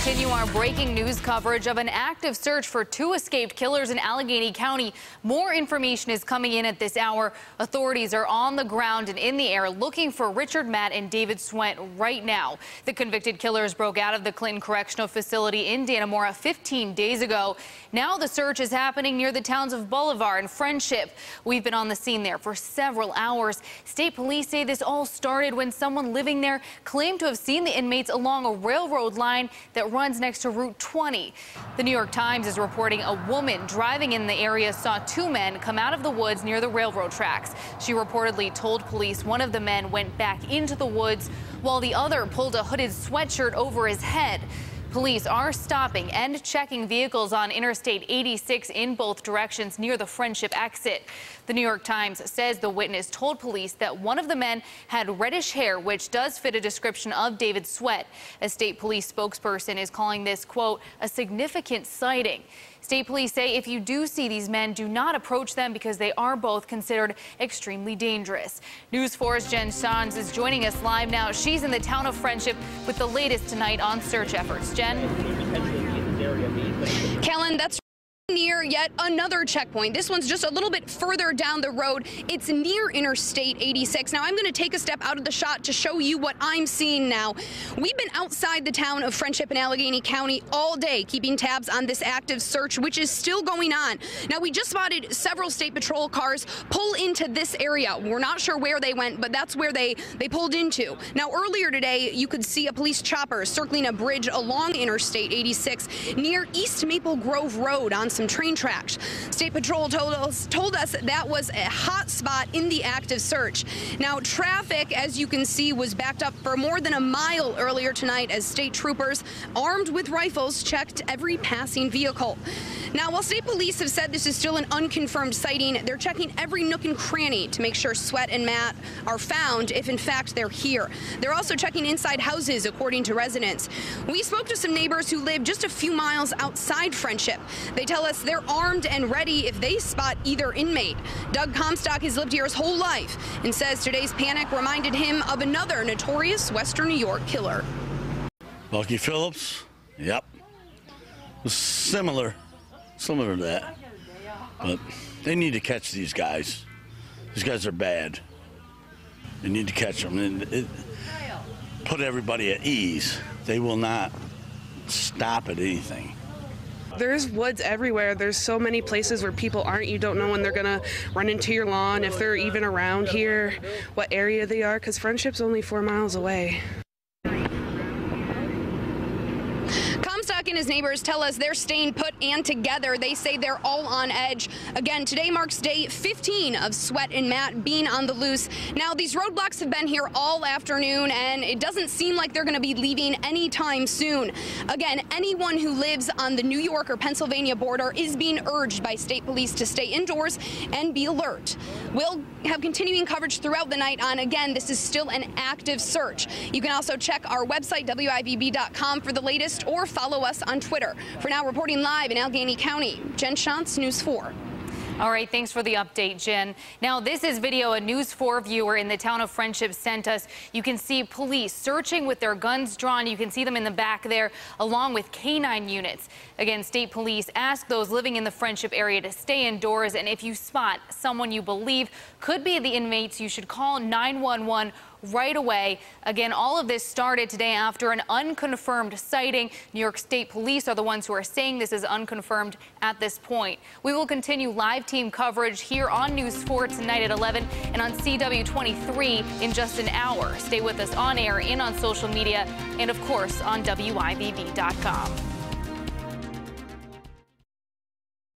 continue our breaking news coverage of an active search for two escaped killers in Allegany County. More information is coming in at this hour. Authorities are on the ground and in the air looking for Richard Matt and David Sweat right now. The convicted killers broke out of the Clinton Correctional Facility in Dannemora 15 days ago. Now the search is happening near the towns of Bolivar and Friendship. We've been on the scene there for several hours. State police say this all started when someone living there claimed to have seen the inmates along a railroad line that runs next to Route 20. The New York Times is reporting a woman driving in the area saw two men come out of the woods near the railroad tracks. She reportedly told police one of the men went back into the woods while the other pulled a hooded sweatshirt over his head. Police are stopping and checking vehicles on Interstate 86 in both directions near the Friendship exit. The New York Times says the witness told police that one of the men had reddish hair, which does fit a description of David Sweat. A state police spokesperson is calling this, quote, a significant sighting. State police say if you do see these men, do not approach them because they are both considered extremely dangerous. News 4's Jen Shans is joining us live now. She's in the town of Friendship with the latest tonight on search efforts. Jen? Kellen, that's near yet another checkpoint. This one's just a little bit further down the road. It's near Interstate 86. Now I'm going to take a step out of the shot to show you what I'm seeing now. We've been outside the town of Friendship in Allegany County all day, keeping tabs on this active search, which is still going on. Now we just spotted several state patrol cars pull into this area. We're not sure where they went, but that's where they pulled into. Now earlier today, you could see a police chopper circling a bridge along Interstate 86 near East Maple Grove Road on some train tracks. State Patrol told us that was a hot spot in the active search. Now, traffic, as you can see, was backed up for more than a mile earlier tonight as state troopers, armed with rifles, checked every passing vehicle. Now, while state police have said this is still an unconfirmed sighting, they're checking every nook and cranny to make sure Sweat and Matt are found if, in fact, they're here. They're also checking inside houses, according to residents. We spoke to some neighbors who live just a few miles outside Friendship. They tell us they're armed and ready if they spot either inmate. Doug Comstock has lived here his whole life and says today's panic reminded him of another notorious Western New York killer. Lucky Phillips, yep. Similar to that. But they need to catch these guys. These guys are bad. They need to catch them and put everybody at ease. They will not stop at anything. There's woods everywhere. There's so many places where people aren't. You don't know when they're gonna run into your lawn, if they're even around here, what area they are, because Friendship's only 4 miles away. Comstock and his neighbors tell us they're staying put and together. They say they're all on edge. Again, today marks day 15 of Sweat and Matt being on the loose. Now, these roadblocks have been here all afternoon, and it doesn't seem like they're going to be leaving anytime soon. Again, anyone who lives on the New York or Pennsylvania border is being urged by state police to stay indoors and be alert. We'll have continuing coverage throughout the night on, again, this is still an active search. You can also check our website, WIVB.com, for the latest, or follow us on Twitter. For now, reporting live in Allegany County, Jen Shantz, News 4. All right, thanks for the update, Jen. Now, this is video a News 4 viewer in the town of Friendship sent us. You can see police searching with their guns drawn. You can see them in the back there, along with canine units. Again, state police ask those living in the Friendship area to stay indoors, and if you spot someone you believe could be the inmates, you should call 911 right away. Again, all of this started today after an unconfirmed sighting. New York State Police are the ones who are saying this is unconfirmed at this point. We will continue live team coverage here on News 4 tonight at 11 and on CW23 in just an hour. Stay with us on air and on social media and, of course, on WIVB.com.